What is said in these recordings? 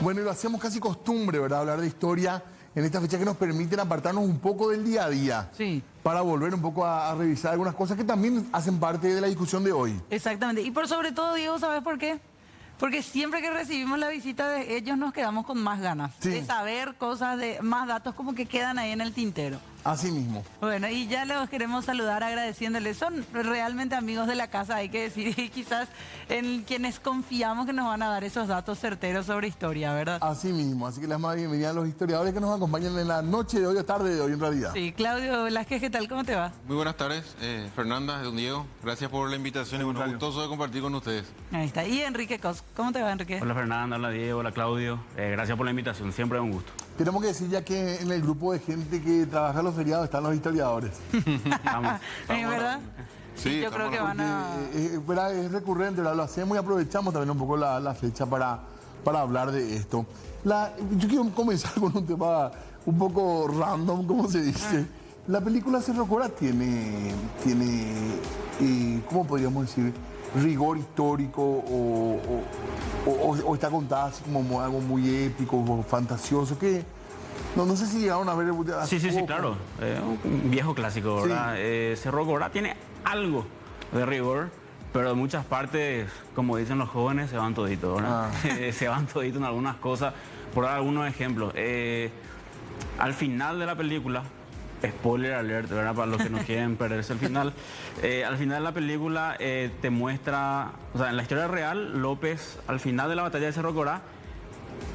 Bueno, y lo hacemos casi costumbre, ¿verdad? Hablar de historia en esta fecha que nos permiten apartarnos un poco del día a día. Sí. Para volver un poco a revisar algunas cosas que también hacen parte de la discusión de hoy. Exactamente. Y por sobre todo, Diego, ¿sabes por qué? Porque siempre que recibimos la visita de ellos nos quedamos con más ganas de saber cosas, de más datos como que quedan ahí en el tintero. Así mismo. Bueno, y ya los queremos saludar agradeciéndoles. Son realmente amigos de la casa, hay que decir, y quizás en quienes confiamos que nos van a dar esos datos certeros sobre historia, ¿verdad? Así mismo. Así que les más bienvenida a los historiadores que nos acompañan en la noche de hoy o tarde de hoy en realidad. Sí, Claudio Velázquez, ¿qué tal? ¿Cómo te va? Muy buenas tardes, Fernanda, don Diego. Gracias por la invitación y bueno, gustoso de compartir con ustedes. Ahí está. Y Enrique Cos, ¿cómo te va, Enrique? Hola Fernanda, hola Diego, hola Claudio. Gracias por la invitación, siempre es un gusto. Tenemos que decir ya que en el grupo de gente que trabaja los feriados están los historiadores. Vamos. ¿Es verdad? Sí, yo creo que van a... Es recurrente, lo hacemos y aprovechamos también un poco la fecha para hablar de esto. Yo quiero comenzar con un tema un poco random, como se dice. La película Cerro Corá tiene ¿cómo podríamos decir? Rigor histórico o está contada así como algo muy épico o fantasioso que no sé si llegaron a ver. Sí, claro. Un viejo clásico, ¿verdad? Sí. Cerro Corá tiene algo de rigor, pero en muchas partes, como dicen los jóvenes, se van toditos, ¿verdad? Se van toditos en algunas cosas. Por dar algunos ejemplos. Al final de la película, spoiler alert, ¿verdad? Para los que no quieren perderse el final. Al final de la película te muestra, o sea, en la historia real, López, al final de la batalla de Cerro Corá,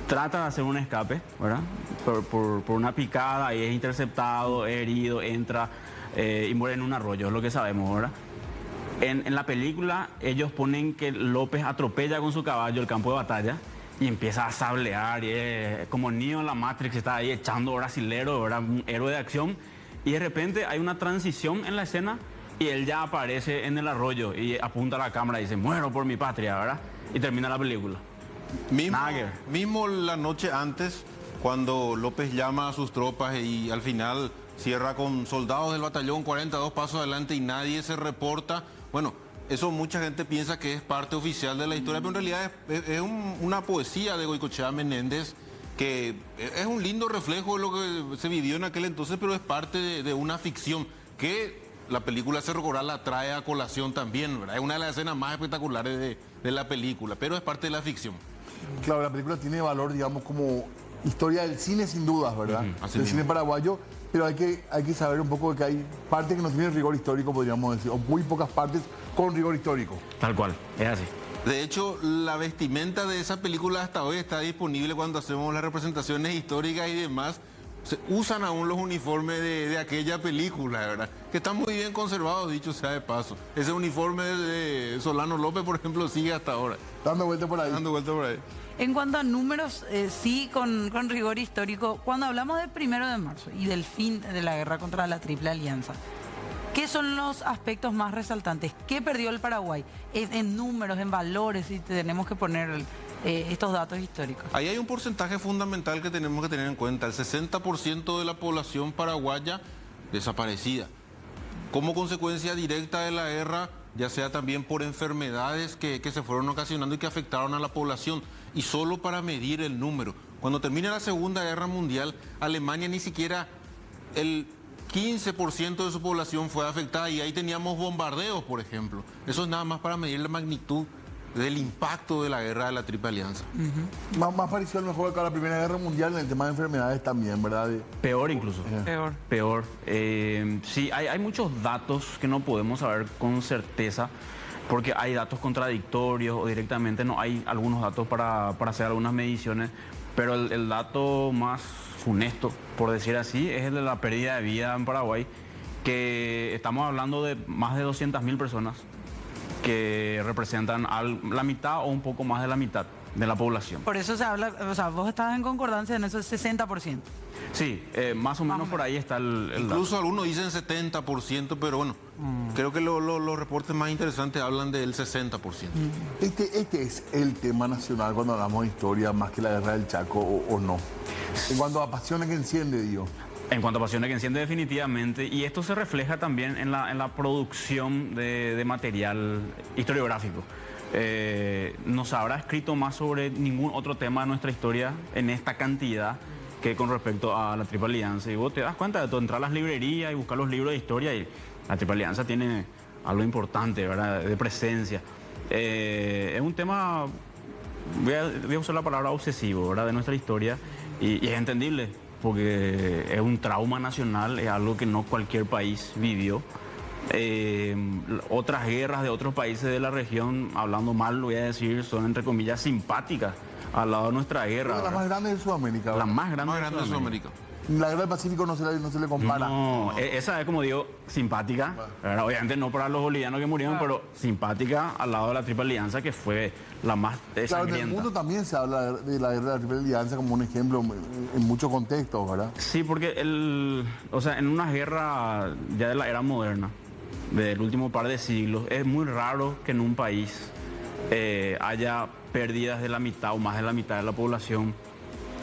trata de hacer un escape, ¿verdad? Por una picada y es interceptado, herido, entra y muere en un arroyo, es lo que sabemos, ¿verdad? En la película ellos ponen que López atropella con su caballo el campo de batalla y empieza a sablear, y como Neo en la Matrix, está ahí echando brasilero, ¿verdad? Un héroe de acción. Y de repente hay una transición en la escena y él ya aparece en el arroyo y apunta a la cámara y dice, muero por mi patria, ¿verdad? Y termina la película. Mismo la noche antes, cuando López llama a sus tropas y al final cierra con soldados del batallón 42 pasos adelante y nadie se reporta. Bueno, eso mucha gente piensa que es parte oficial de la historia, pero en realidad es una poesía de Goicoechea Menéndez, que es un lindo reflejo de lo que se vivió en aquel entonces, pero es parte de una ficción que la película Cerro Corá la trae a colación también, ¿verdad? Es una de las escenas más espectaculares de la película, pero es parte de la ficción. Claro, la película tiene valor, digamos, como historia del cine sin dudas, ¿verdad? Del cine paraguayo, pero hay que saber un poco de que hay partes que no tienen rigor histórico, podríamos decir, o muy pocas partes con rigor histórico. Tal cual, es así. De hecho, la vestimenta de esa película hasta hoy está disponible cuando hacemos las representaciones históricas y demás. Se usan aún los uniformes de aquella película, ¿verdad? Que están muy bien conservados, dicho sea de paso. Ese uniforme de Solano López, por ejemplo, sigue hasta ahora. Dando vuelta por ahí. En cuanto a números, sí, con rigor histórico, cuando hablamos del 1 de marzo y del fin de la guerra contra la Triple Alianza, ¿qué son los aspectos más resaltantes? ¿Qué perdió el Paraguay? En números, en valores, si tenemos que poner estos datos históricos. Ahí hay un porcentaje fundamental que tenemos que tener en cuenta. El 60% de la población paraguaya desaparecida. Como consecuencia directa de la guerra, ya sea también por enfermedades que se fueron ocasionando y que afectaron a la población. Y solo para medir el número. Cuando termine la Segunda Guerra Mundial, Alemania ni siquiera el 15% de su población fue afectada y ahí teníamos bombardeos, por ejemplo. Eso es nada más para medir la magnitud del impacto de la guerra de la Triple Alianza. Más pareció a lo mejor que a la Primera Guerra Mundial en el tema de enfermedades también, ¿verdad? Peor incluso. Peor. Sí, hay muchos datos que no podemos saber con certeza porque hay datos contradictorios o directamente no hay algunos datos para hacer algunas mediciones, pero el dato más funesto, por decir así, es el de la pérdida de vida en Paraguay, que estamos hablando de más de 200.000 personas que representan la mitad o un poco más de la mitad de la población. Por eso se habla, o sea, vos estás en concordancia en eso, 60%. Sí, más o menos por ahí está el incluso dato. Algunos dicen 70%, pero bueno, creo que los reportes más interesantes hablan del 60%. Este es el tema nacional cuando hablamos de historia, más que la guerra del Chaco o no. En cuanto a pasiones que enciende, digo. En cuanto a pasiones que enciende definitivamente, y esto se refleja también en la producción de material historiográfico. no se habrá escrito más sobre ningún otro tema de nuestra historia en esta cantidad que con respecto a la Triple Alianza. Y vos te das cuenta de todo, entrar a las librerías y buscar los libros de historia, y la Triple Alianza tiene algo importante, ¿verdad?, de presencia. Es un tema, voy a usar la palabra obsesivo, ¿verdad?, de nuestra historia, y es entendible, porque es un trauma nacional, es algo que no cualquier país vivió. Otras guerras de otros países de la región, hablando mal, lo voy a decir, son entre comillas simpáticas al lado de nuestra guerra. La más grande de Sudamérica. La más grande de Sudamérica. La guerra del Pacífico no se le compara. No, esa es, como digo, simpática. Obviamente no para los bolivianos que murieron, pero simpática al lado de la Triple Alianza, que fue la más sangrienta. Claro, en el mundo también se habla de la guerra de la Triple Alianza como un ejemplo en muchos contextos, ¿verdad? Sí, porque en una guerra ya de la era moderna, del último par de siglos, es muy raro que en un país haya pérdidas de la mitad o más de la mitad de la población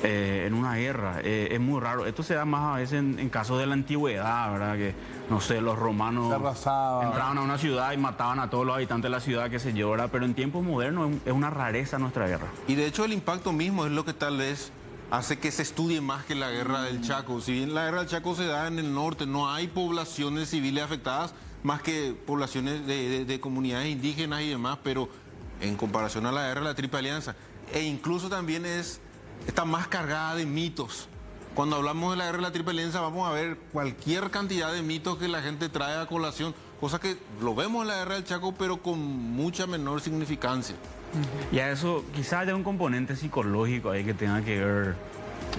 en una guerra. Es muy raro. Esto se da más a veces en casos de la antigüedad, ¿verdad? Que, no sé, los romanos entraban a una ciudad y mataban a todos los habitantes de la ciudad, qué sé yo, ¿verdad? Pero en tiempos modernos es una rareza nuestra guerra. Y de hecho el impacto mismo es lo que tal vez hace que se estudie más que la guerra del Chaco. Si bien la guerra del Chaco se da en el norte, no hay poblaciones civiles afectadas, más que poblaciones de comunidades indígenas y demás, pero en comparación a la guerra de la Triple Alianza, e incluso también está más cargada de mitos. Cuando hablamos de la guerra de la Triple Alianza vamos a ver cualquier cantidad de mitos que la gente trae a colación, cosa que lo vemos en la guerra del Chaco, pero con mucha menor significancia. Y a eso quizás haya un componente psicológico ahí que tenga que ver.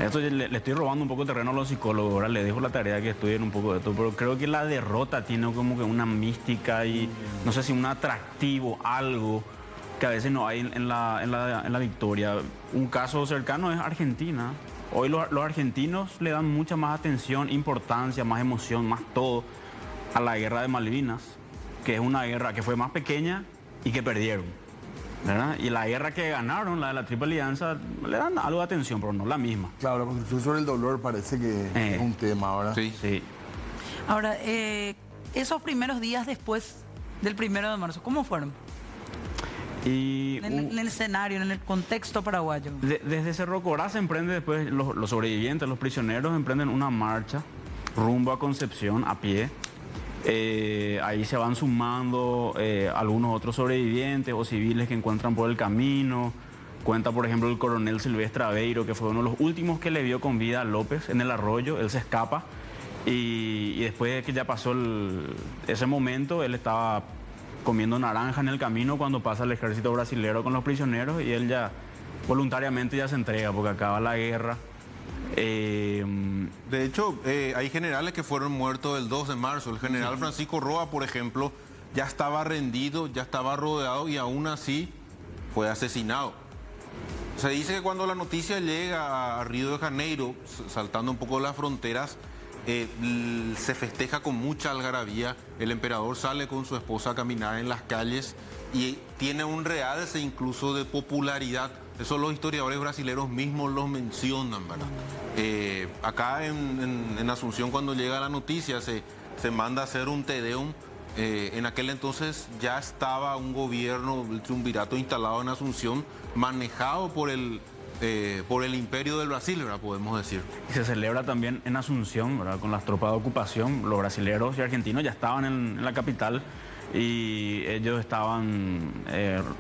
Esto le estoy robando un poco de terreno a los psicólogos, ahora les dejo la tarea que estudien un poco de esto, pero creo que la derrota tiene como que una mística y no sé si un atractivo, algo que a veces no hay en la victoria. Un caso cercano es Argentina. Hoy los argentinos le dan mucha más atención, importancia, más emoción, más todo a la guerra de Malvinas, que es una guerra que fue más pequeña y que perdieron, ¿verdad? Y la guerra que ganaron, la de la Triple Alianza, le dan algo de atención, pero no la misma. Claro, la construcción sobre el dolor parece que es un tema, ¿verdad? Sí. Sí. Ahora, esos primeros días después del 1 de marzo, ¿cómo fueron? Y En el escenario, en el contexto paraguayo. desde Cerro Corá se emprende después, los sobrevivientes, los prisioneros emprenden una marcha rumbo a Concepción a pie. Ahí se van sumando algunos otros sobrevivientes o civiles que encuentran por el camino. Cuenta, por ejemplo, el coronel Silvestre Aveiro, que fue uno de los últimos que le vio con vida a López en el arroyo. Él se escapa y después de que ya pasó ese momento, él estaba comiendo naranja en el camino cuando pasa el ejército brasilero con los prisioneros, y él ya voluntariamente ya se entrega porque acaba la guerra. De hecho, hay generales que fueron muertos el 2 de marzo. El general Francisco Roa, por ejemplo, ya estaba rendido, ya estaba rodeado y aún así fue asesinado. Se dice que cuando la noticia llega a Río de Janeiro, saltando un poco las fronteras, se festeja con mucha algarabía. El emperador sale con su esposa a caminar en las calles y tiene un realce incluso de popularidad. Eso los historiadores brasileños mismos los mencionan, ¿verdad? Acá en Asunción, cuando llega la noticia, se manda a hacer un Te Deum. En aquel entonces ya estaba un gobierno, el triunvirato instalado en Asunción, manejado por el imperio del Brasil, ¿verdad? Podemos decir. Y se celebra también en Asunción, ¿verdad? Con las tropas de ocupación. Los brasileños y argentinos ya estaban en la capital y ellos estaban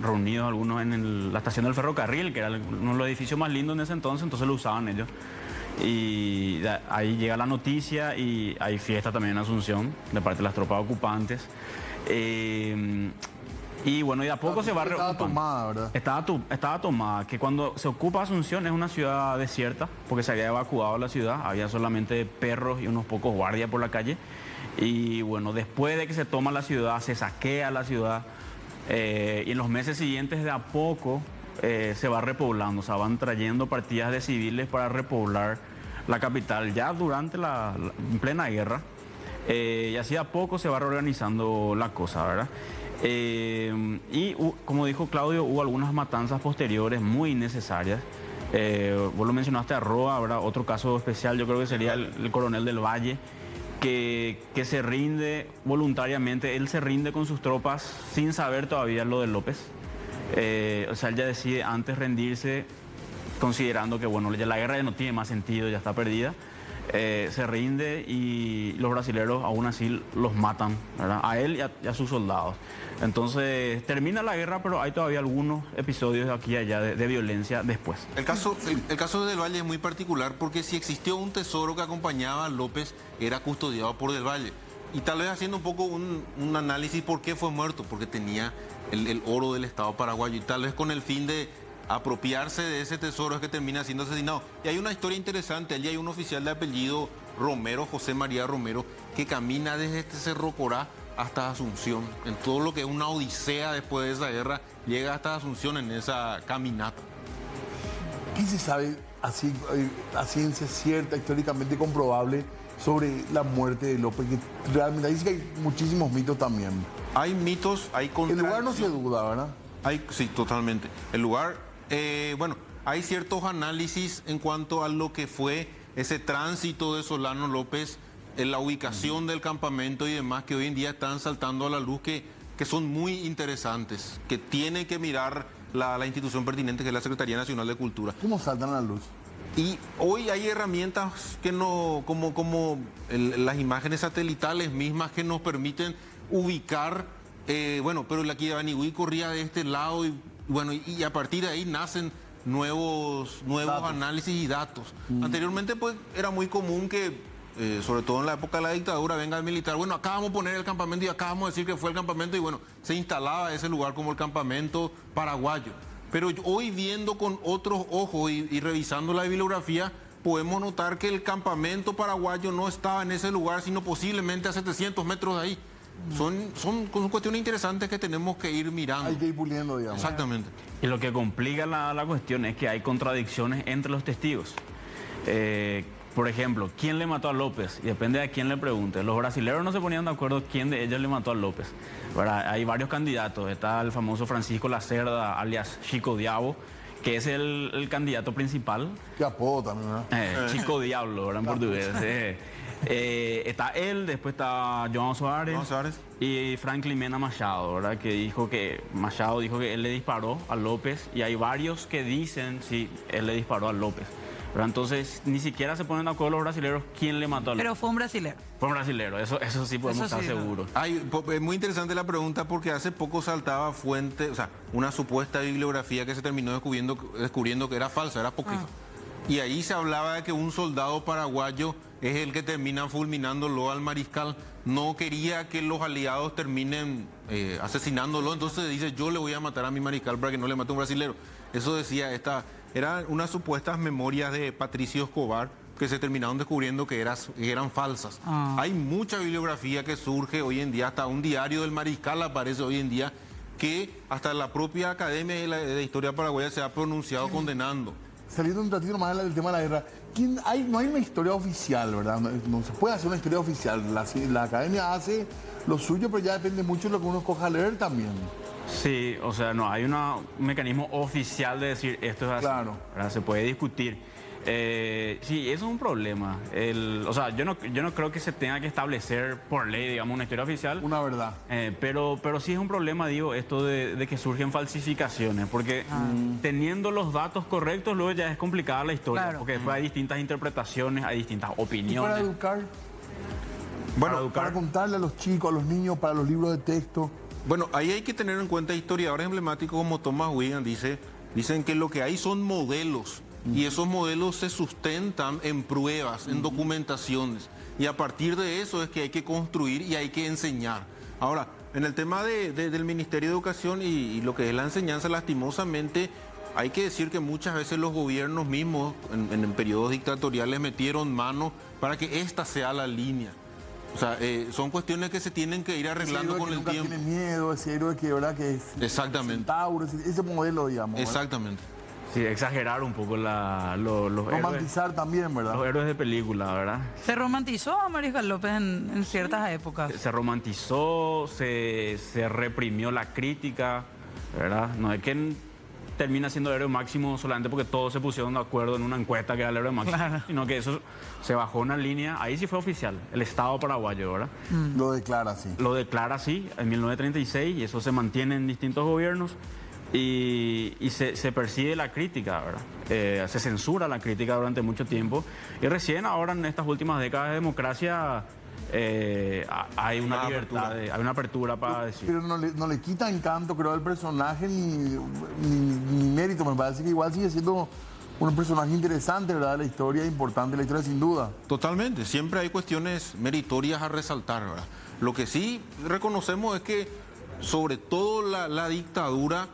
reunidos algunos en la estación del ferrocarril, que era uno de los edificios más lindos en ese entonces lo usaban ellos. Y ahí llega la noticia y hay fiesta también en Asunción de parte de las tropas ocupantes. Y bueno, y de a poco se va reocupando. Estaba tomada, ¿verdad? Estaba tomada, que cuando se ocupa Asunción es una ciudad desierta, porque se había evacuado la ciudad, había solamente perros y unos pocos guardias por la calle. Y bueno, después de que se toma la ciudad, se saquea la ciudad, y en los meses siguientes de a poco se va repoblando, o sea, van trayendo partidas de civiles para repoblar la capital, ya durante en plena guerra, y así a poco se va reorganizando la cosa, ¿verdad? Y como dijo Claudio, hubo algunas matanzas posteriores muy innecesarias. Vos lo mencionaste a Roa, ¿verdad? Otro caso especial yo creo que sería el coronel del Valle, que se rinde voluntariamente. Él se rinde con sus tropas sin saber todavía lo de López. O sea, él ya decide antes rendirse, considerando que, bueno, ya la guerra ya no tiene más sentido, ya está perdida. Se rinde y los brasileños aún así los matan, ¿verdad? A él y a sus soldados. Entonces termina la guerra, pero hay todavía algunos episodios de aquí y allá de violencia después. El caso de Del Valle es muy particular porque si existió un tesoro que acompañaba a López, era custodiado por Del Valle. Y tal vez haciendo un poco un análisis por qué fue muerto, porque tenía el oro del Estado paraguayo y tal vez con el fin de apropiarse de ese tesoro es que termina siendo asesinado. Y hay una historia interesante, allí hay un oficial de apellido Romero, José María Romero, que camina desde este Cerro Corá hasta Asunción. En todo lo que es una odisea después de esa guerra, llega hasta Asunción en esa caminata. ¿Qué se sabe así, a ciencia cierta, históricamente comprobable, sobre la muerte de López? Que realmente dice que hay muchísimos mitos también. Hay mitos, hay El contradicciones. lugar no se duda, ¿verdad? Sí, totalmente. El lugar, bueno, hay ciertos análisis en cuanto a lo que fue ese tránsito de Solano López, en la ubicación del campamento y demás, que hoy en día están saltando a la luz, que son muy interesantes, que tiene que mirar la institución pertinente, que es la Secretaría Nacional de Cultura. ¿Cómo saltan a la luz? Y hoy hay herramientas que no, como las imágenes satelitales mismas que nos permiten ubicar, bueno, pero la Kidabanigüí corría de este lado y bueno, y a partir de ahí nacen nuevos análisis y datos. Anteriormente pues era muy común que, sobre todo en la época de la dictadura, venga el militar, bueno, acá vamos a poner el campamento y acá vamos a decir que fue el campamento y bueno, se instalaba ese lugar como el campamento paraguayo. Pero hoy viendo con otros ojos y revisando la bibliografía, podemos notar que el campamento paraguayo no estaba en ese lugar, sino posiblemente a 700 metros de ahí. Son cuestiones interesantes que tenemos que ir mirando. Hay que ir puliendo, digamos. Exactamente. Y lo que complica la cuestión es que hay contradicciones entre los testigos. Por ejemplo, ¿quién le mató a López? Y depende de a quién le pregunte. Los brasileños no se ponían de acuerdo quién de ellos le mató a López. ¿Verdad? Hay varios candidatos. Está el famoso Francisco Lacerda, alias Chico Diabo, que es el candidato principal. Qué apodo también, ¿verdad? Chico Diablo, ¿verdad? En portugués. Está él, después está João Soares y Franklin Mena Machado, ¿verdad? Machado dijo que él le disparó a López y hay varios que dicen sí, él le disparó a López. Pero entonces ni siquiera se ponen de acuerdo los brasileños quién le mató a López. Pero fue un brasilero. Fue un brasilero, eso sí podemos estar seguros. Es muy interesante la pregunta porque hace poco saltaba una supuesta bibliografía que se terminó descubriendo que era falsa, era apócrifa. Y ahí se hablaba de que un soldado paraguayo es el que termina fulminándolo al mariscal. No quería que los aliados terminen asesinándolo, entonces dice, yo le voy a matar a mi mariscal para que no le mate a un brasilero. Eso decía eran unas supuestas memorias de Patricio Escobar que se terminaron descubriendo que eran falsas. Hay mucha bibliografía que surge hoy en día, hasta un diario del mariscal aparece hoy en día, que hasta la propia Academia de Historia Paraguaya se ha pronunciado condenando. Saliendo un ratito más del tema de la guerra, no hay una historia oficial, ¿verdad? No se puede hacer una historia oficial. La academia hace lo suyo, pero ya depende mucho de lo que uno escoja leer también. Sí, o sea, no hay un mecanismo oficial de decir esto es así. Claro. ¿Verdad? Se puede discutir. Sí, eso es un problema. O sea, yo no creo que se tenga que establecer por ley, digamos, una historia oficial. Una verdad. Pero sí es un problema, digo, esto de que surgen falsificaciones, porque teniendo los datos correctos luego ya es complicada la historia, porque después hay distintas interpretaciones, hay distintas opiniones. ¿Y para educar? Bueno, para contarle a los chicos, a los niños, para los libros de texto. Bueno, ahí hay que tener en cuenta historiadores emblemáticos como Thomas Wigan, dicen que lo que hay son modelos. Y esos modelos se sustentan en pruebas, en documentaciones. Y a partir de eso es que hay que construir y hay que enseñar. Ahora, en el tema del Ministerio de Educación y lo que es la enseñanza, lastimosamente, hay que decir que muchas veces los gobiernos mismos, en periodos dictatoriales, metieron mano para que esta sea la línea. O sea, son cuestiones que se tienen que ir arreglando con el tiempo. Tiene miedo, ese héroe que, ¿verdad? Que es exactamente. Centauro, ese modelo, digamos. Exactamente. Sí, exagerar un poco los romantizar héroes, también, ¿verdad? Los héroes de película, ¿verdad? ¿Se romantizó a Mariscal López en ciertas épocas? Se romantizó, se reprimió la crítica, ¿verdad? No es que termina siendo héroe máximo solamente porque todos se pusieron de acuerdo en una encuesta que era el héroe máximo, sino que eso se bajó una línea, ahí sí fue oficial, el Estado paraguayo, ¿verdad? Lo declara así. Lo declara así en 1936 y eso se mantiene en distintos gobiernos. y se persigue la crítica, ¿verdad? Se censura la crítica durante mucho tiempo y recién ahora en estas últimas décadas de democracia hay una libertad, hay una apertura para decir. Pero no le quita encanto, creo, al personaje ni mérito. Me parece que igual sigue siendo un personaje interesante, ¿verdad? De la historia, importante de la historia, sin duda. Totalmente, siempre hay cuestiones meritorias a resaltar, ¿verdad? Lo que sí reconocemos es que, sobre todo la dictadura,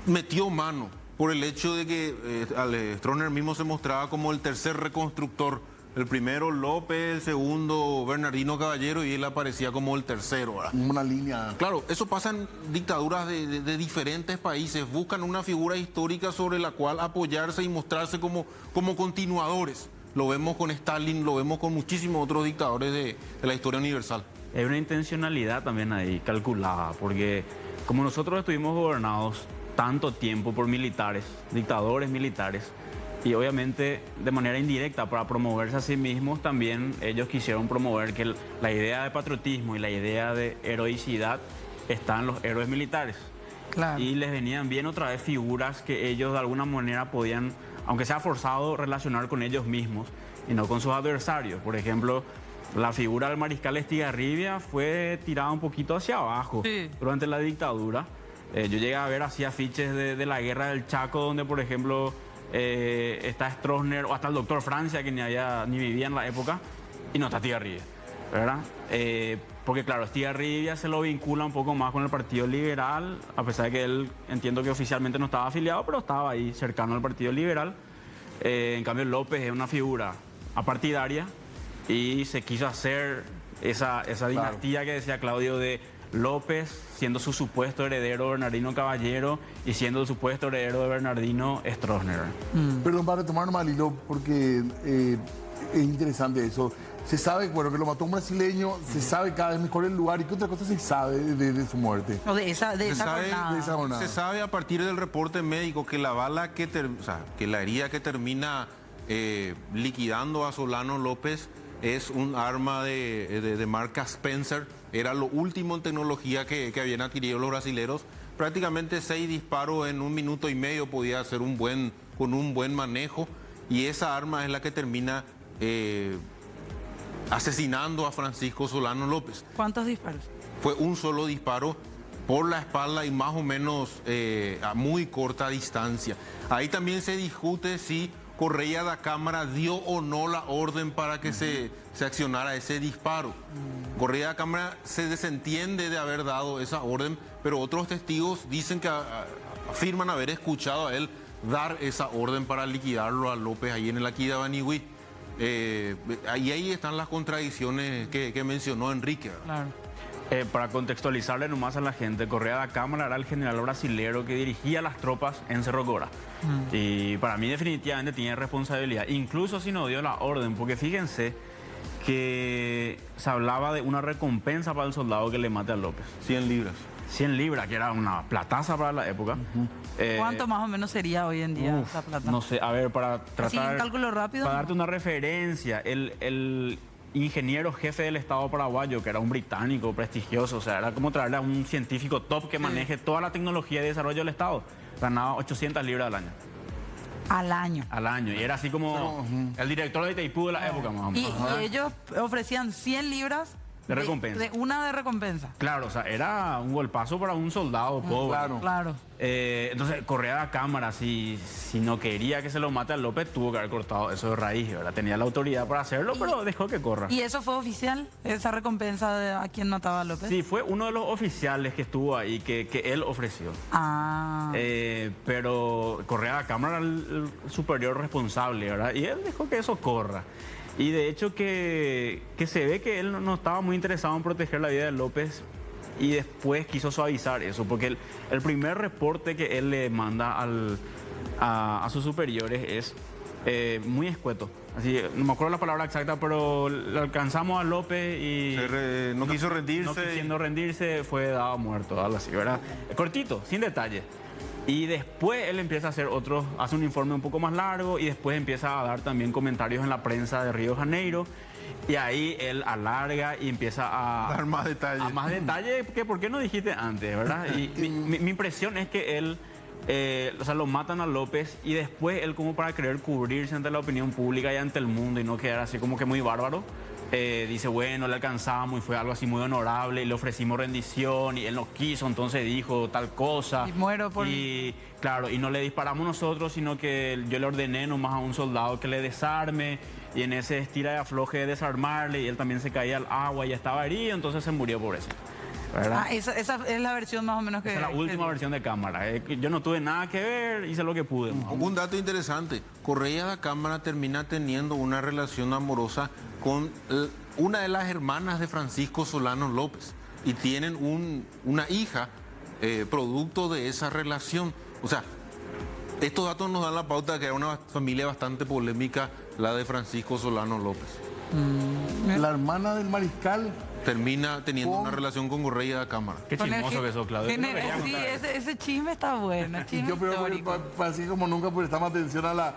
metió mano por el hecho de que Stroessner mismo se mostraba como el tercer reconstructor. El primero López, el segundo Bernardino Caballero y él aparecía como el tercero, ¿verdad? Una línea. Claro, eso pasa en dictaduras de diferentes países. Buscan una figura histórica sobre la cual apoyarse y mostrarse como continuadores. Lo vemos con Stalin, lo vemos con muchísimos otros dictadores de la historia universal. Hay una intencionalidad también ahí calculada, porque como nosotros estuvimos gobernados tanto tiempo por militares, dictadores militares, y obviamente de manera indirecta para promoverse a sí mismos, también ellos quisieron promover que la idea de patriotismo y la idea de heroicidad está en los héroes militares. Claro. Y les venían bien otra vez figuras que ellos de alguna manera podían, aunque sea forzado, relacionar con ellos mismos y no con sus adversarios. Por ejemplo, la figura del mariscal Estigarribia fue tirada un poquito hacia abajo durante la dictadura. Yo llegué a ver así afiches de la guerra del Chaco, donde por ejemplo está Stroessner o hasta el doctor Francia, que ni vivía en la época, y no está Estigarribia, ¿verdad? Porque claro, Estigarribia se lo vincula un poco más con el Partido Liberal, a pesar de que él, entiendo que oficialmente no estaba afiliado, pero estaba ahí cercano al Partido Liberal. En cambio López es una figura apartidaria y se quiso hacer esa dinastía que decía Claudio de López siendo su supuesto heredero Bernardino Caballero y siendo el supuesto heredero de Bernardino Stroessner. Perdón, para retomar mal hilo, porque es interesante eso. Se sabe, bueno, que lo mató un brasileño, se sabe cada vez mejor el lugar. ¿Y qué otra cosa se sabe de su muerte? O de esa jornada. Se sabe a partir del reporte médico que la bala que la herida que termina liquidando a Solano López es un arma de marca Spencer. Era lo último en tecnología que habían adquirido los brasileros. Prácticamente 6 disparos en 1 minuto y medio podía hacer con un buen manejo. Y esa arma es la que termina asesinando a Francisco Solano López. ¿Cuántos disparos? Fue un solo disparo por la espalda y más o menos a muy corta distancia. Ahí también se discute si Correia da Câmara dio o no la orden para que se accionara ese disparo. Correia da Câmara se desentiende de haber dado esa orden, pero otros testigos dicen que afirman haber escuchado a él dar esa orden para liquidarlo a López ahí en el Aquidauanigüí. Y ahí están las contradicciones que mencionó Enrique. Claro. Para contextualizarle nomás a la gente, Correia da Câmara era el general brasilero que dirigía las tropas en Cerro Gorá. Y para mí definitivamente tiene responsabilidad, incluso si no dio la orden, porque fíjense que se hablaba de una recompensa para el soldado que le mate a López. 100 libras. 100 libras, que era una plataza para la época. ¿Cuánto más o menos sería hoy en día esa plata? No sé, a ver, para tratar... ¿Así en cálculo rápido? Para darte una referencia, el ingeniero jefe del Estado paraguayo, que era un británico prestigioso, o sea, era como traerle a un científico top que maneje toda la tecnología de desarrollo del Estado, ganaba 800 libras al año. Al año. Al año, y era así como el director de Itaipú de la época, más o menos. Y ellos ofrecían 100 libras de recompensa. De recompensa. Claro, o sea, era un golpazo para un soldado pobre. Claro. Entonces, Correia da Câmara, si no quería que se lo mate a López, tuvo que haber cortado eso de raíz, ¿verdad? Tenía la autoridad para hacerlo, pero dejó que corra. ¿Y eso fue oficial, esa recompensa a quien mataba a López? Sí, fue uno de los oficiales que estuvo ahí, que él ofreció. Pero Correia da Câmara era el superior responsable, ¿verdad? Y él dejó que eso corra. Y de hecho que se ve que él no estaba muy interesado en proteger la vida de López y después quiso suavizar eso, porque el primer reporte que él le manda a sus superiores es muy escueto. Así, no me acuerdo la palabra exacta, pero le alcanzamos a López y... no quiso rendirse. No quisiendo rendirse, fue dado muerto, algo así, ¿verdad? Cortito, sin detalle. Y después él empieza a hacer hace un informe un poco más largo y después empieza a dar también comentarios en la prensa de Río de Janeiro. Y ahí él alarga y empieza a Dar más detalles. A más detalle que por qué no dijiste antes, ¿verdad? Y mi impresión es que él, o sea, lo matan a López y después él, como para querer cubrirse ante la opinión pública y ante el mundo y no quedar así como que muy bárbaro, dice, bueno, le alcanzamos y fue algo así muy honorable y le ofrecimos rendición y él no quiso, entonces dijo tal cosa. Y muero por... Y claro, y no le disparamos nosotros, sino que yo le ordené nomás a un soldado que le desarme y en ese estira y afloje de desarmarle y él también se caía al agua y estaba herido, entonces se murió por eso. ¿Verdad? Esa es la versión más o menos que... Esa es la última versión de cámara. Yo no tuve nada que ver, hice lo que pude. Un dato interesante, Correia da Cámara termina teniendo una relación amorosa con una de las hermanas de Francisco Solano López y tienen una hija producto de esa relación. O sea, estos datos nos dan la pauta de que era una familia bastante polémica, la de Francisco Solano López. La hermana del mariscal. Termina teniendo una relación con Correia da Cámara. Qué chismoso que sos, Claudio. Sí, ese chisme está bueno. Chisme Yo creo que histórico. así como nunca prestamos atención a la...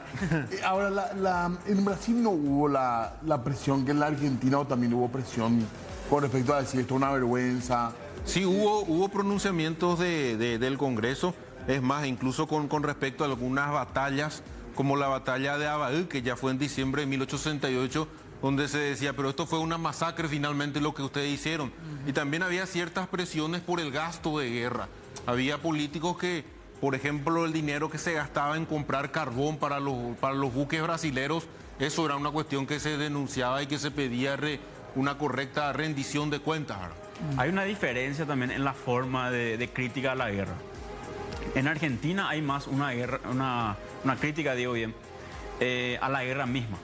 Ahora, en Brasil no hubo la presión que en la Argentina, o también hubo presión con respecto a decir esto es una vergüenza. Sí, hubo pronunciamientos del Congreso, es más, incluso con respecto a algunas batallas, como la batalla de Abaú, que ya fue en diciembre de 1868, donde se decía, pero esto fue una masacre finalmente lo que ustedes hicieron. Y también había ciertas presiones por el gasto de guerra. Había políticos que, por ejemplo, el dinero que se gastaba en comprar carbón para los buques brasileros, eso era una cuestión que se denunciaba y que se pedía una correcta rendición de cuentas. ¿Verdad? Hay una diferencia también en la forma de crítica a la guerra. En Argentina hay más una crítica, digo bien, a la guerra misma.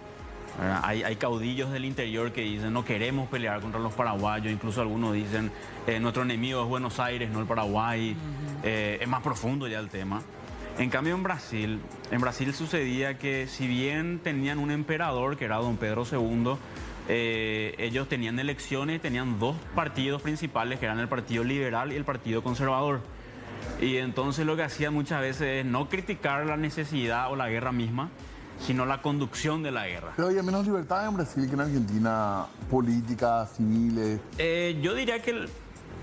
Hay caudillos del interior que dicen no queremos pelear contra los paraguayos, incluso algunos dicen nuestro enemigo es Buenos Aires, no el Paraguay. Es más profundo ya el tema. En cambio en Brasil sucedía que si bien tenían un emperador que era don Pedro II, ellos tenían elecciones, tenían dos partidos principales que eran el Partido Liberal y el Partido Conservador. Y entonces lo que hacían muchas veces es no criticar la necesidad o la guerra misma, sino la conducción de la guerra. Pero había menos libertad en Brasil que en Argentina, políticas, civiles. Yo diría que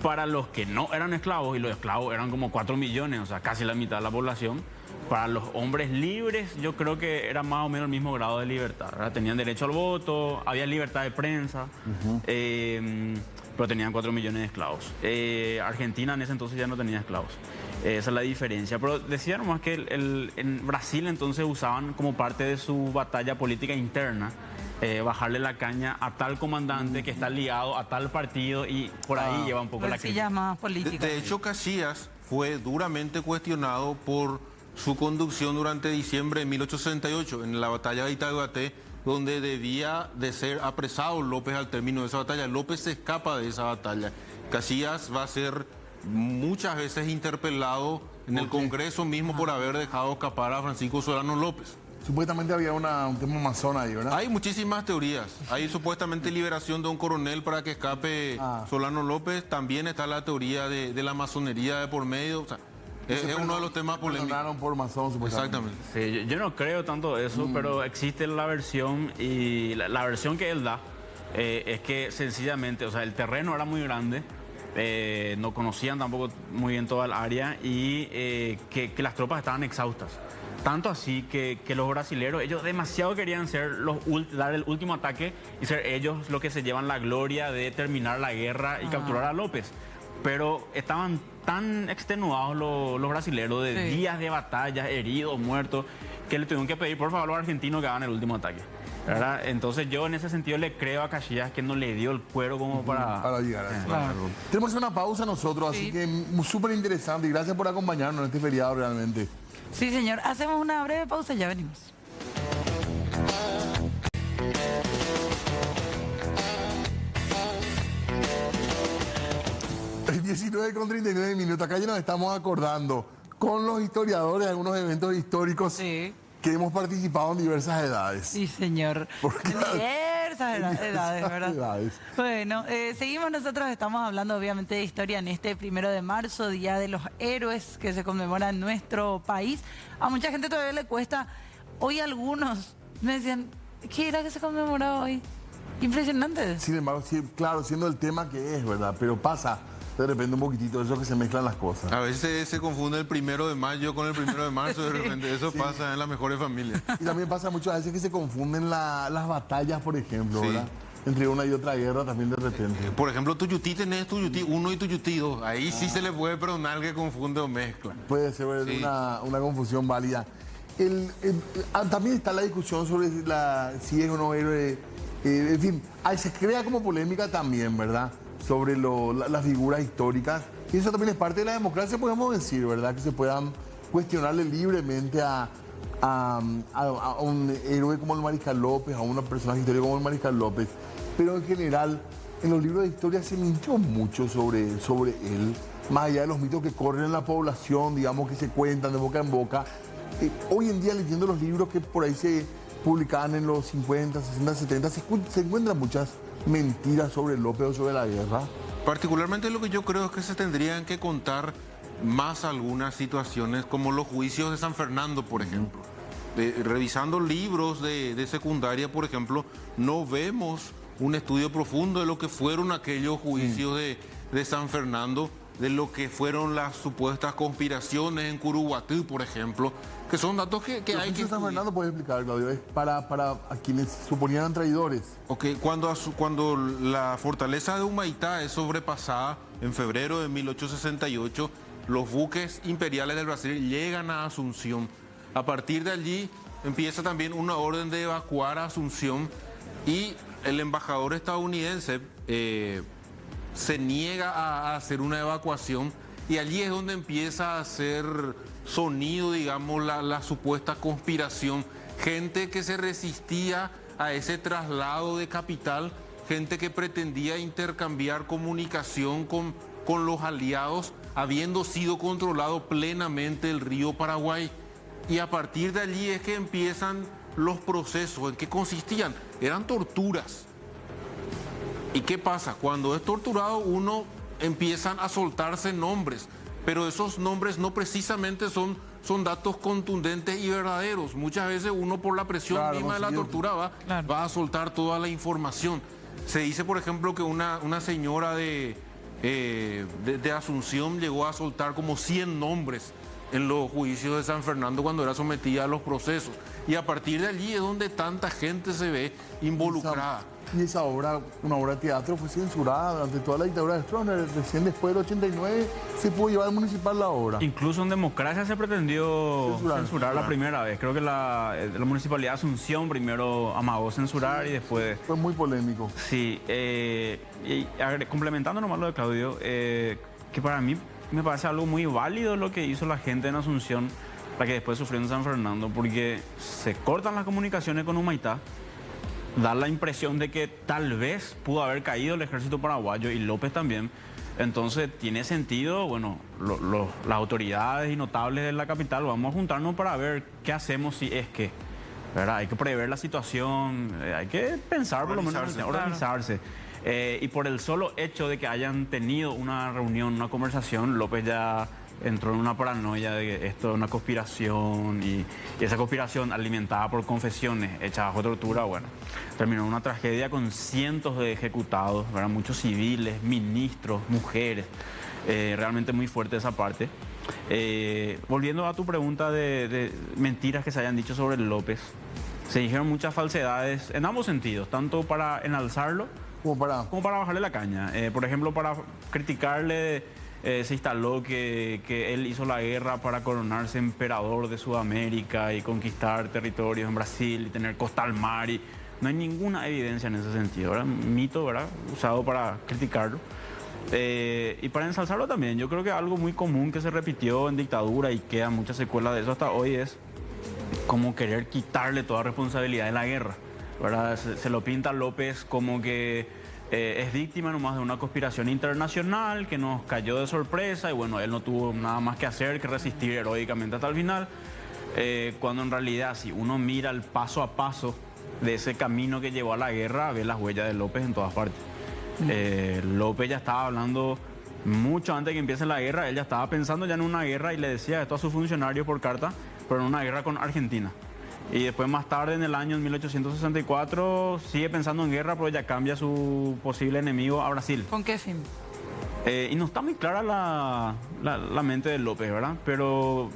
para los que no eran esclavos, y los esclavos eran como 4 millones, o sea, casi la mitad de la población, para los hombres libres yo creo que era más o menos el mismo grado de libertad, ¿verdad? Tenían derecho al voto, había libertad de prensa, pero tenían 4 millones de esclavos. Argentina en ese entonces ya no tenía esclavos. Esa es la diferencia. Pero decía nomás que en Brasil entonces usaban como parte de su batalla política interna bajarle la caña a tal comandante que está ligado a tal partido y por ahí lleva un poco la crisis. Más política. De hecho, Caxias fue duramente cuestionado por su conducción durante diciembre de 1868 en la batalla de Itaguaté, donde debía de ser apresado López al término de esa batalla. López se escapa de esa batalla. Caxias va a ser muchas veces interpelado en el Congreso mismo por haber dejado escapar a Francisco Solano López. Supuestamente había un tema masón ahí, ¿verdad? Hay muchísimas teorías. Hay supuestamente liberación de un coronel para que escape Solano López. También está la teoría de la masonería de por medio. O sea, es uno de los temas polémicos. Por masón, supuestamente. Exactamente. Sí, yo no creo tanto eso, pero existe la versión y la versión que él da es que sencillamente, o sea, el terreno era muy grande. No conocían tampoco muy bien toda el área y que las tropas estaban exhaustas. Tanto así que los brasileros, ellos demasiado querían dar el último ataque y ser ellos los que se llevan la gloria de terminar la guerra y capturar a López. Pero estaban tan extenuados los brasileros de días de batallas, heridos, muertos, que le tuvieron que pedir por favor a los argentinos que hagan el último ataque. ¿Verdad? Entonces yo en ese sentido le creo a Caxias que no le dio el cuero como para llegar a eso. Claro. Tenemos una pausa nosotros, así que súper interesante y gracias por acompañarnos en este feriado realmente. Sí, señor. Hacemos una breve pausa y ya venimos. El 19:39. Acá ya nos estamos acordando con los historiadores de algunos eventos históricos que hemos participado en diversas edades. Sí, señor. Diversas edades, ¿verdad? Bueno, seguimos nosotros, estamos hablando obviamente de historia en este 1 de marzo, Día de los Héroes que se conmemora en nuestro país. A mucha gente todavía le cuesta. Hoy algunos me decían, ¿qué era que se conmemoraba hoy? Impresionante. Sin embargo, sí, claro, siendo el tema que es, ¿verdad? Pero pasa de repente un poquitito eso que se mezclan las cosas. A veces se confunde el 1 de mayo con el 1 de marzo, de repente eso pasa en las mejores familias. Y también pasa muchas veces que se confunden las batallas, por ejemplo, Sí. ¿verdad? Entre una y otra guerra también de repente. Por ejemplo, Tuyutí tenés Tuyutí 1 y Tuyutí 2. Ahí sí se le puede perdonar que confunde o mezcla. Puede ser Sí. una confusión válida. También está la discusión sobre si es o no héroe. En fin, se crea como polémica también, ¿verdad? Sobre las figuras históricas. Y eso también es parte de la democracia, podemos decir, ¿verdad? Que se puedan cuestionarle libremente a un héroe como el Mariscal López, a una personaje histórica como el Mariscal López. Pero en general, en los libros de historia se mintió mucho sobre él, más allá de los mitos que corren en la población, digamos, que se cuentan de boca en boca. Hoy en día, leyendo los libros que por ahí se publicaban en los 50, 60, 70, se encuentran muchas mentiras sobre López o sobre la guerra. Particularmente lo que yo creo es que se tendrían que contar más algunas situaciones como los juicios de San Fernando, por ejemplo. Revisando libros de secundaria, por ejemplo, no vemos un estudio profundo de lo que fueron aquellos juicios de San Fernando, de lo que fueron las supuestas conspiraciones en Curuguatú, por ejemplo, que son datos que hay que San estudiar. Fernando, puedes explicar, Claudio, es para a quienes suponían traidores. Ok, cuando la fortaleza de Humaitá es sobrepasada en febrero de 1868, los buques imperiales del Brasil llegan a Asunción. A partir de allí empieza también una orden de evacuar a Asunción y el embajador estadounidense se niega a hacer una evacuación y allí es donde empieza a hacer sonido, digamos, la supuesta conspiración. Gente que se resistía a ese traslado de capital, gente que pretendía intercambiar comunicación con los aliados, habiendo sido controlado plenamente el río Paraguay. Y a partir de allí es que empiezan los procesos. ¿En qué consistían? Eran torturas. ¿Y qué pasa? Cuando es torturado empiezan a soltarse nombres, pero esos nombres no precisamente son datos contundentes y verdaderos. Muchas veces uno por la presión misma de la tortura va a soltar toda la información. Se dice, por ejemplo, que una señora de Asunción llegó a soltar como 100 nombres en los juicios de San Fernando cuando era sometida a los procesos. Y a partir de allí es donde tanta gente se ve involucrada. Y esa obra, una obra de teatro, fue censurada durante toda la dictadura de Stroessner. Recién después del 89 se pudo llevar al municipal la obra. Incluso en democracia se pretendió censurar la primera vez. Creo que la municipalidad de Asunción primero amagó censurar y después... Fue muy polémico. Sí, complementando nomás lo de Claudio, que para mí me parece algo muy válido lo que hizo la gente en Asunción, la que después sufrió en San Fernando, porque se cortan las comunicaciones con Humaitá, da la impresión de que tal vez pudo haber caído el ejército paraguayo y López también. Entonces tiene sentido, bueno, las autoridades y notables de la capital vamos a juntarnos para ver qué hacemos si es que, ¿verdad? Hay que prever la situación, hay que pensar por lo menos, organizarse. Y por el solo hecho de que hayan tenido una reunión, una conversación, López ya entró en una paranoia de que esto es una conspiración y esa conspiración alimentada por confesiones hechas bajo tortura, bueno, terminó en una tragedia con cientos de ejecutados, ¿verdad? Muchos civiles, ministros, mujeres, realmente muy fuerte esa parte. Volviendo a tu pregunta de mentiras que se hayan dicho sobre López, se dijeron muchas falsedades en ambos sentidos, tanto para enalzarlo como para bajarle la caña. Por ejemplo, para criticarle, se instaló que él hizo la guerra para coronarse emperador de Sudamérica y conquistar territorios en Brasil y tener costa al mar. Y no hay ninguna evidencia en ese sentido, ¿verdad? Un mito, ¿verdad? Usado para criticarlo. Y para ensalzarlo también, yo creo que algo muy común que se repitió en dictadura y queda muchas secuelas de eso hasta hoy es como querer quitarle toda responsabilidad de la guerra, ¿verdad? Se lo pinta López como que es víctima nomás de una conspiración internacional que nos cayó de sorpresa y bueno, él no tuvo nada más que hacer que resistir heroicamente hasta el final, cuando en realidad si uno mira el paso a paso de ese camino que llevó a la guerra, ve las huellas de López en todas partes. López ya estaba hablando mucho antes de que empiece la guerra, él ya estaba pensando ya en una guerra y le decía esto a sus funcionarios por carta, pero en una guerra con Argentina. Y después más tarde, en el año 1864, sigue pensando en guerra, pero ya cambia su posible enemigo a Brasil. ¿Con qué fin? Y no está muy clara la mente de López, ¿verdad? Pero...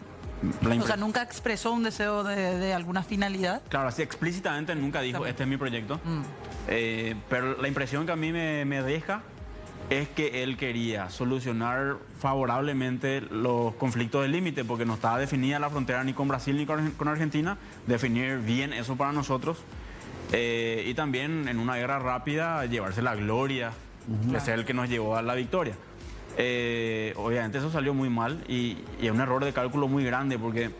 O sea, nunca expresó un deseo de alguna finalidad. Claro, así explícitamente nunca dijo, este es mi proyecto. Pero la impresión que a mí me deja es que él quería solucionar favorablemente los conflictos del límite, porque no estaba definida la frontera ni con Brasil ni con Argentina, definir bien eso para nosotros. Y también en una guerra rápida llevarse la gloria de ser el que nos llevó a la victoria. Obviamente eso salió muy mal y es un error de cálculo muy grande, porque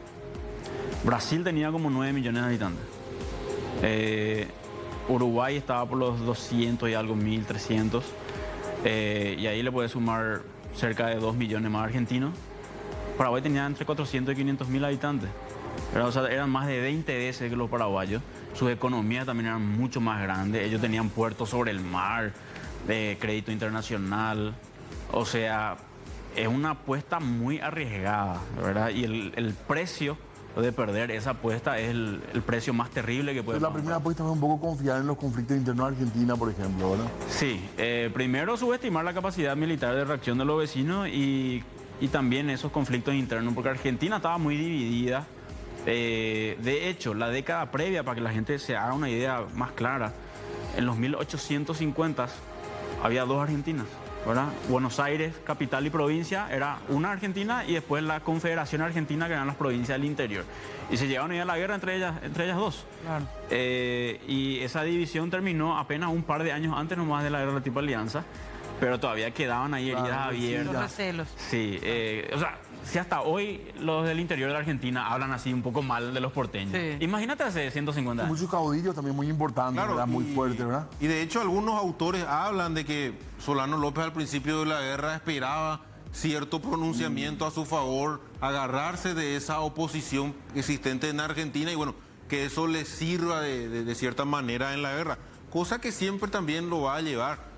Brasil tenía como 9 millones de habitantes. Uruguay estaba por los 200 y algo, 1.300. Y ahí le puede sumar cerca de 2 millones más argentinos. Paraguay tenía entre 400 y 500 mil habitantes. O sea, eran más de 20 veces que los paraguayos. Sus economías también eran mucho más grandes. Ellos tenían puertos sobre el mar, de crédito internacional. O sea, es una apuesta muy arriesgada, ¿verdad? Y el precio de perder esa apuesta es el precio más terrible que puede La primera apuesta fue un poco confiar en los conflictos internos de Argentina, por ejemplo, ¿verdad? Sí, primero subestimar la capacidad militar de reacción de los vecinos y también esos conflictos internos, porque Argentina estaba muy dividida. De hecho, la década previa, para que la gente se haga una idea más clara, en los 1850 había 2 Argentinas, ¿verdad? Buenos Aires, capital y provincia, era una Argentina, y después la Confederación Argentina, que eran las provincias del interior. Y se llegaron a ir a la guerra entre ellas dos. Claro. Y esa división terminó apenas un par de años antes nomás de la guerra de la Triple Alianza, pero todavía quedaban ahí heridas abiertas. Los recelos. Sí, o sea, si hasta hoy los del interior de la Argentina hablan así un poco mal de los porteños. Sí. Imagínate hace 150 años. Muchos caudillos también muy importantes, Claro, ¿verdad? Muy fuertes, ¿verdad? Y de hecho algunos autores hablan de que Solano López al principio de la guerra esperaba cierto pronunciamiento a su favor, agarrarse de esa oposición existente en Argentina y bueno, que eso le sirva de cierta manera en la guerra. Cosa que siempre también lo va a llevar.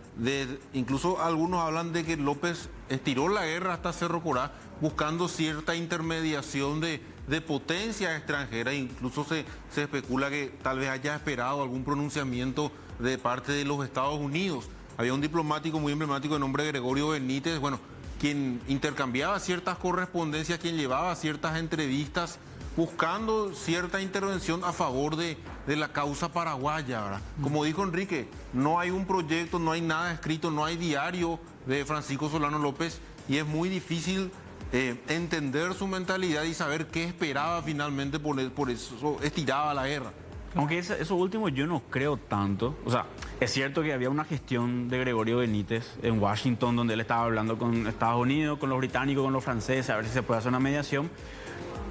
Incluso algunos hablan de que López estiró la guerra hasta Cerro Corá buscando cierta intermediación de potencia extranjera. Incluso se especula que tal vez haya esperado algún pronunciamiento de parte de los Estados Unidos. Había un diplomático muy emblemático de nombre Gregorio Benítez, bueno, quien intercambiaba ciertas correspondencias, quien llevaba ciertas entrevistas buscando cierta intervención a favor de la causa paraguaya, ¿verdad? Como dijo Enrique, no hay un proyecto, no hay nada escrito, no hay diario de Francisco Solano López y es muy difícil entender su mentalidad y saber qué esperaba finalmente, por eso estiraba la guerra. Aunque eso último yo no creo tanto. O sea, es cierto que había una gestión de Gregorio Benítez en Washington donde él estaba hablando con Estados Unidos, con los británicos, con los franceses, a ver si se puede hacer una mediación.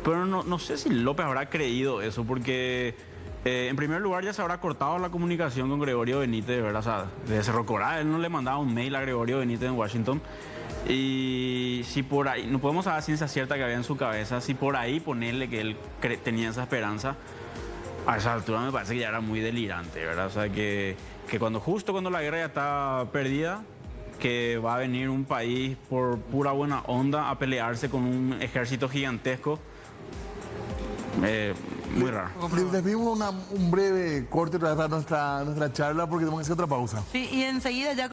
Pero no sé si López habrá creído eso, porque en primer lugar ya se habrá cortado la comunicación con Gregorio Benítez, ¿verdad? O sea, de Cerro Corá, él no le mandaba un mail a Gregorio Benítez en Washington. Y si por ahí, no podemos saber ciencia cierta que había en su cabeza, si por ahí ponerle que él tenía esa esperanza, a esa altura me parece que ya era muy delirante, ¿verdad? O sea, que justo cuando la guerra ya está perdida, que va a venir un país por pura buena onda a pelearse con un ejército gigantesco, muy raro. Les pedimos un breve corte para nuestra charla porque tenemos que hacer otra pausa. Sí, y enseguida ya...